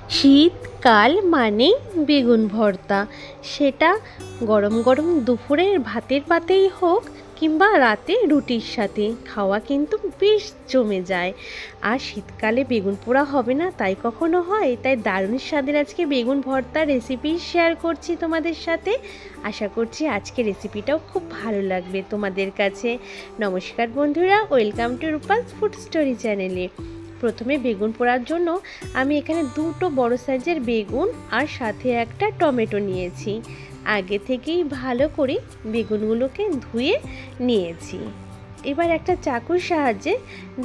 শীতকাল মানে বেগুন ভর্তা, সেটা গরম গরম দুপুরের ভাতের পাতেই হোক কিংবা রাতে রুটির সাথে খাওয়া কিন্তু বেশ জমে যায়। আর শীতকালে বেগুন পোড়া হবে না তাই কখনো হয়? তাই দারুণ স্বাদের আজকে বেগুন ভর্তার রেসিপি শেয়ার করছি তোমাদের সাথে। আশা করছি আজকে রেসিপিটাও খুব ভালো লাগবে তোমাদের কাছে। নমস্কার বন্ধুরা, welcome to Rupa's food story চ্যানেলে। প্রথমে বেগুন পোড়ার জন্য আমি এখানে দুটো বড় সাইজের বেগুন আর সাথে একটা টমেটো নিয়েছি। আগে থেকেই ভালো করে বেগুনগুলোকে ধুয়ে নিয়েছি। এবার একটা চাকুর সাহায্যে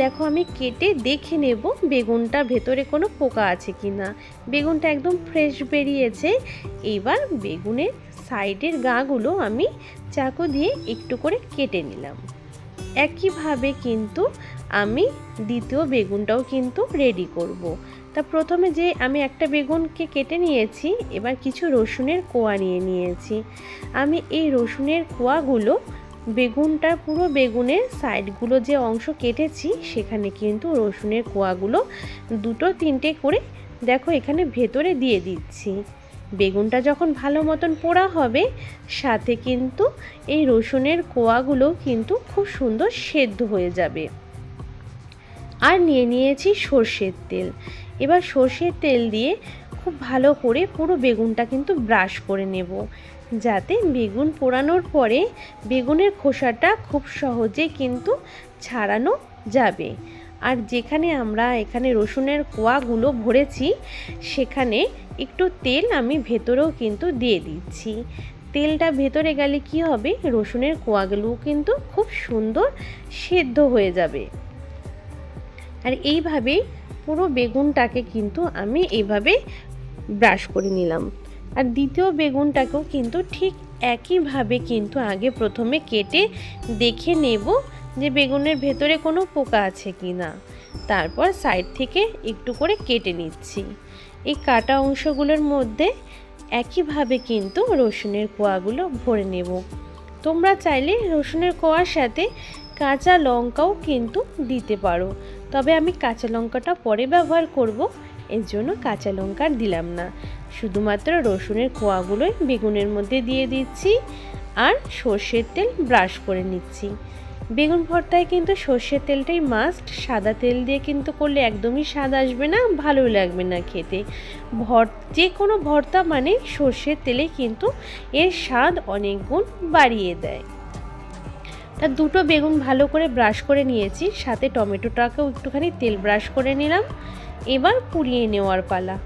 দেখো আমি কেটে দেখে নেব বেগুনটা ভেতরে কোনো পোকা আছে কি না। বেগুনটা একদম ফ্রেশ বেরিয়েছে। এবার বেগুনের সাইডের গাগুলো আমি চাকু দিয়ে একটু করে কেটে নিলাম। একইভাবে কিন্তু আমি দ্বিতীয় বেগুনটাও কিন্তু রেডি করব। তা প্রথমে যে আমি একটা বেগুনকে কেটে নিয়েছি, এবার কিছু রসুনের কোয়া নিয়ে নিয়েছি। আমি এই রসুনের কোয়াগুলো বেগুনটার পুরো বেগুনের সাইডগুলো যে অংশ কেটেছি সেখানে কিন্তু রসুনের কোয়াগুলো দুটো তিনটে করে দেখো এখানে ভেতরে দিয়ে দিচ্ছি। বেগুনটা যখন ভালো মতন পোড়া হবে সাথে কিন্তু এই রসুনের কোয়াগুলো কিন্তু খুব সুন্দর সেদ্ধ হয়ে যাবে। আর নিয়ে নিয়েছি সর্ষের তেল। এবার সর্ষের তেল দিয়ে খুব ভালো করে পুরো বেগুনটা কিন্তু ব্রাশ করে নেব, যাতে বেগুন পোড়ানোর পরে বেগুনের খোসাটা খুব সহজে কিন্তু ছাড়ানো যাবে। আর যেখানে আমরা এখানে রসুনের কোয়াগুলো ভরেছি সেখানে একটু তেল আমি ভেতরেও কিন্তু দিয়ে দিচ্ছি। তেলটা ভেতরে গেলে কি হবে, রসুনের কোয়াগুলো কিন্তু খুব সুন্দর সেদ্ধ হয়ে যাবে। আর এইভাবেই পুরো বেগুনটাকে কিন্তু আমি এইভাবে ব্রাশ করে নিলাম। আর দ্বিতীয় বেগুনটাকেও কিন্তু ঠিক একইভাবে কিন্তু আগে প্রথমে কেটে দেখে নেব যে বেগুনের ভেতরে কোনো পোকা আছে কি না। তারপর সাইড থেকে একটু করে কেটে নিচ্ছি। এই কাটা অংশগুলোর মধ্যে একইভাবে কিন্তু রসুনের কোয়াগুলো ভরে নেব। তোমরা চাইলে রসুনের কোয়ার সাথে কাঁচা লঙ্কাও কিন্তু দিতে পারো, তবে আমি কাঁচা লঙ্কাটা পরে ব্যবহার করব, এর জন্য কাঁচা লঙ্কা দিলাম না। শুধুমাত্র রসুনের কোয়াগুলোই বেগুনের মধ্যে দিয়ে দিচ্ছি আর সর্ষের তেল ব্রাশ করে নিচ্ছি। বেগুন ভর্তায় কিন্তু সর্ষের তেলটাই মাস্ট। সাদা তেল দিয়ে কিন্তু করলে একদমই স্বাদ আসবে না, ভালো লাগবে না খেতে। যে কোনো ভর্তা মানে সর্ষের তেলে কিন্তু এর স্বাদ অনেক গুণ বাড়িয়ে দেয়। তা দুটো বেগুন ভালো করে ব্রাশ করে নিয়েছি, সাথে টমেটোটাকেও একটুখানি তেল ব্রাশ করে নিলাম। এবার পুড়িয়ে নেওয়ার পালা।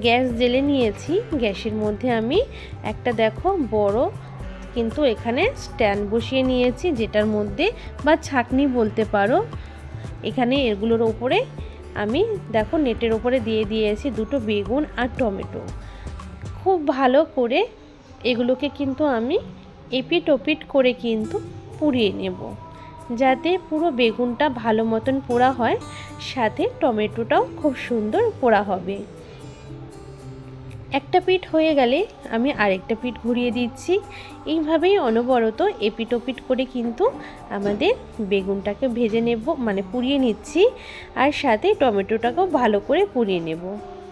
গ্যাস জ্বেলে নিয়েছি। গ্যাসের মধ্যে আমি একটা দেখো বড় কিন্তু এখানে স্ট্যান্ড বসিয়ে নিয়েছি, যেটার মধ্যে বা ছাঁকনি বলতে পারো। এখানে এগুলোর ওপরে আমি দেখো নেটের ওপরে দিয়ে দিয়েছি দুটো বেগুন আর টমেটো। খুব ভালো করে এগুলোকে কিন্তু আমি এপিট ওপিট করে কিন্তু পুড়িয়ে নেব, যাতে পুরো বেগুনটা ভালো মতন পোড়া হয়, সাথে টমেটোটাও খুব সুন্দর পোড়া হবে। একটা পিঠ হয়ে গেলে আমি আরেকটা পিঠ ঘুরিয়ে দিচ্ছি। এইভাবেই অনবরত এপিট ওপিট করে কিন্তু আমাদের বেগুনটাকে ভেজে নেব, মানে পুড়িয়ে নিচ্ছি। আর সাথে টমেটোটাকেও ভালো করে পুড়িয়ে নেব।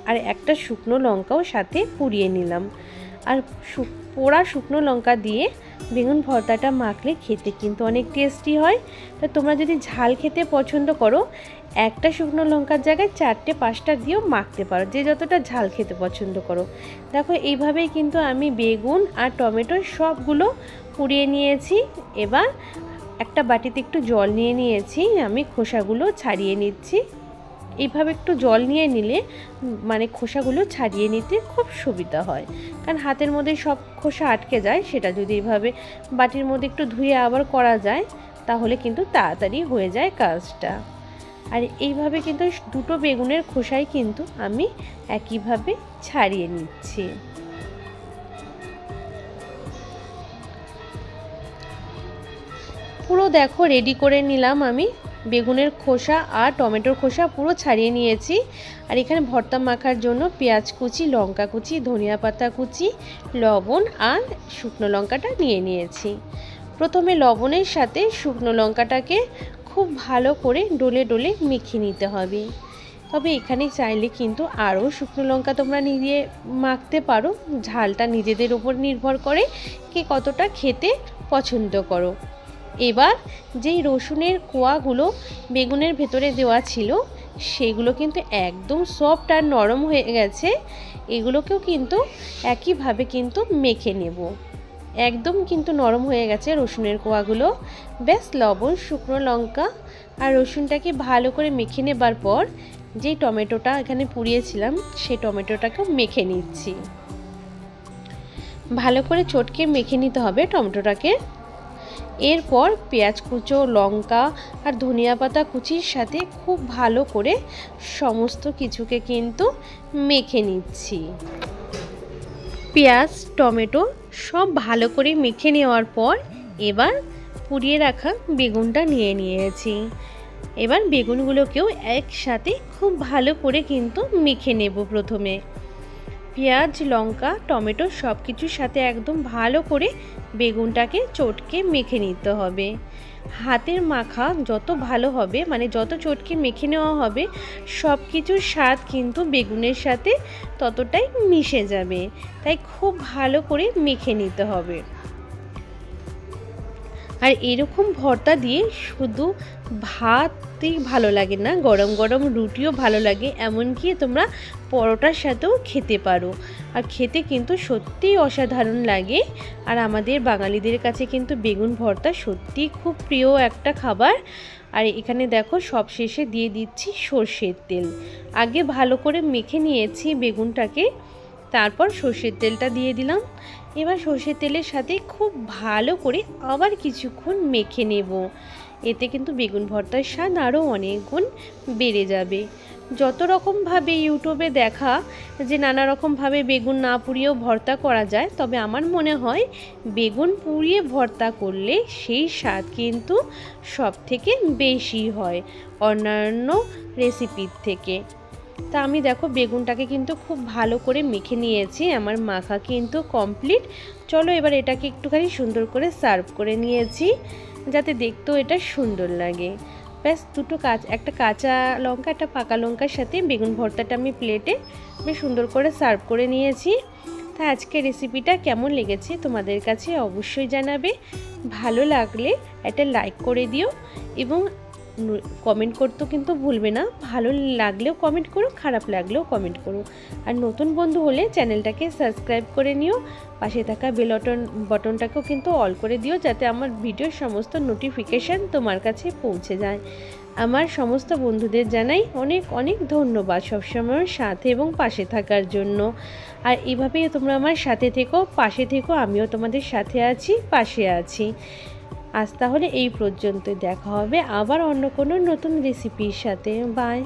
আর একটা শুকনো লঙ্কাও সাথে পুড়িয়ে নিলাম। আর পোড়া শুকনো লঙ্কা দিয়ে বেগুন ভর্তাটা মাখলে খেতে কিন্তু অনেক টেস্টি হয়। তা তোমরা যদি ঝাল খেতে পছন্দ করো একটা শুকনো লঙ্কার জায়গায় 4টে 5টা দিয়েও মাখতে পারো, যে যতটা ঝাল খেতে পছন্দ করো। দেখো এইভাবেই কিন্তু আমি বেগুন আর টমেটো সবগুলো পুড়িয়ে নিয়েছি। এবার একটা বাটিতে একটু জল নিয়ে নিয়েছি, আমি খোসাগুলো ছাড়িয়ে নিচ্ছি। এইভাবে একটু জল নিয়ে নিলে মানে খোসাগুলো ছাড়িয়ে নিতে খুব সুবিধা হয়, কারণ হাতের মধ্যে সব খোসা আটকে যায়। সেটা যদি এইভাবে বাটির মধ্যে একটু ধুয়ে আবার করা যায় তাহলে কিন্তু তাড়াতাড়ি হয়ে যায় কাজটা। আর এইভাবে কিন্তু দুটো বেগুনের খোসাই কিন্তু আমি একইভাবে ছাড়িয়ে নিচ্ছি। পুরো দেখো রেডি করে নিলাম আমি। বেগুনের খোসা আর টমেটোর খোসা পুরো ছাড়িয়ে নিয়েছি। আর এখানে ভর্তা মাখার জন্য পেঁয়াজ কুচি, লঙ্কা কুচি, ধনিয়া পাতা কুচি, লবণ আর শুকনো লঙ্কাটা নিয়ে নিয়েছি। প্রথমে লবণের সাথে শুকনো লঙ্কাটাকে খুব ভালো করে ডলে ডলে মেখে নিতে হবে। তবে এখানে চাইলে কিন্তু আরও শুকনো লঙ্কা তোমরা নিজে মাখতে পারো, ঝালটা নিজেদের উপর নির্ভর করে কে কতটা খেতে পছন্দ করো। এবার যেই রসুনের কোয়াগুলো বেগুনের ভেতরে দেওয়া ছিল সেগুলো কিন্তু একদম সফট আর নরম হয়ে গেছে, এগুলোকেও কিন্তু একইভাবে কিন্তু মেখে নেব। একদম কিন্তু নরম হয়ে গেছে রসুনের কোয়াগুলো। বেশ লবণ, শুকনো লঙ্কা আর রসুনটাকে ভালো করে মেখে নেবার পর যেই টমেটোটা এখানে পুড়িয়েছিলাম সেই টমেটোটাকেও মেখে নিচ্ছি। ভালো করে চটকে মেখে নিতে হবে টমেটোটাকে। এরপর পেঁয়াজ কুচো, লঙ্কা আর ধনিয়া পাতা কুচির সাথে খুব ভালো করে সমস্ত কিছুকে কিন্তু মেখে নিচ্ছি। পেঁয়াজ, টমেটো সব ভালো করে মেখে নেওয়ার পর এবার পুড়িয়ে রাখা বেগুনটা নিয়ে নিয়েছি। এবার বেগুনগুলোকেও একসাথে খুব ভালো করে কিন্তু মেখে নেব। প্রথমে পেঁয়াজ, লঙ্কা, টমেটো সব কিছুর সাথে একদম ভালো করে বেগুনটাকে চটকে মেখে নিতে হবে। হাতের মাখা যত ভালো হবে, মানে যত চটকে মেখে নেওয়া হবে, সব কিছুর স্বাদ কিন্তু বেগুনের সাথে ততটাই মিশে যাবে। তাই খুব ভালো করে মেখে নিতে হবে। আর এরকম ভর্তা দিয়ে শুধু ভাতই ভালো লাগে না, গরম গরম রুটিও ভালো লাগে, এমনকি তোমরা পরোটার সাথেও খেতে পারো। আর খেতে কিন্তু সত্যিই অসাধারণ লাগে। আর আমাদের বাঙালিদের কাছে কিন্তু বেগুন ভর্তা সত্যিই খুব প্রিয় একটা খাবার। আর এখানে দেখো সব শেষে দিয়ে দিচ্ছি সর্ষের তেল। আগে ভালো করে মেখে নিয়েছি বেগুনটাকে, তারপর সর্ষের তেলটা দিয়ে দিলাম। এবার সর্ষের তেলের সাথে খুব ভালো করে আবার কিছুক্ষণ মেখে নেব। এতে কিন্তু বেগুন ভর্তার স্বাদ আরও অনেক গুণ বেড়ে যাবে। যত রকমভাবে ইউটিউবে দেখা যে নানা রকমভাবে বেগুন না পুড়িয়েও ভর্তা করা যায়, তবে আমার মনে হয় বেগুন পুড়িয়ে ভর্তা করলে সেই স্বাদ কিন্তু সব থেকে বেশি হয় অন্যান্য রেসিপির থেকে। তা আমি দেখো বেগুনটাকে কিন্তু খুব ভালো করে মেখে নিয়েছি, আমার মাখা কিন্তু কমপ্লিট। চলো এবার এটাকে একটুখানি সুন্দর করে সার্ভ করে নিয়েছি যাতে দেখতেও এটা সুন্দর লাগে। ব্যাস একটা কাঁচা লঙ্কা, একটা পাকা লঙ্কার সাথে বেগুন ভর্তাটা আমি প্লেটে বেশ সুন্দর করে সার্ভ করে নিয়েছি। তা আজকের রেসিপিটা কেমন লেগেছে তোমাদের কাছে অবশ্যই জানাবে। ভালো লাগলে একটা লাইক করে দিও এবং কমেন্ট করতেও কিন্তু ভুলবে না। ভালো লাগলেও কমেন্ট করো, খারাপ লাগলেও কমেন্ট করো। আর নতুন বন্ধু হলে চ্যানেলটাকে সাবস্ক্রাইব করে নিও। পাশে থাকা বেল বটনটাকেও কিন্তু অল করে দিও যাতে আমার ভিডিওর সমস্ত নোটিফিকেশান তোমার কাছে পৌঁছে যায়। আমার সমস্ত বন্ধুদের জানাই অনেক অনেক ধন্যবাদ সবসময় সাথে এবং পাশে থাকার জন্য। আর এভাবেই তোমরা আমার সাথে থেকো, পাশে থেকো, আমিও তোমাদের সাথে আছি, পাশে আছি। আজ তাহলে এই পর্যন্ত, দেখা হবে আবার অন্য কোনো নতুন রেসিপির সাথে। বাই।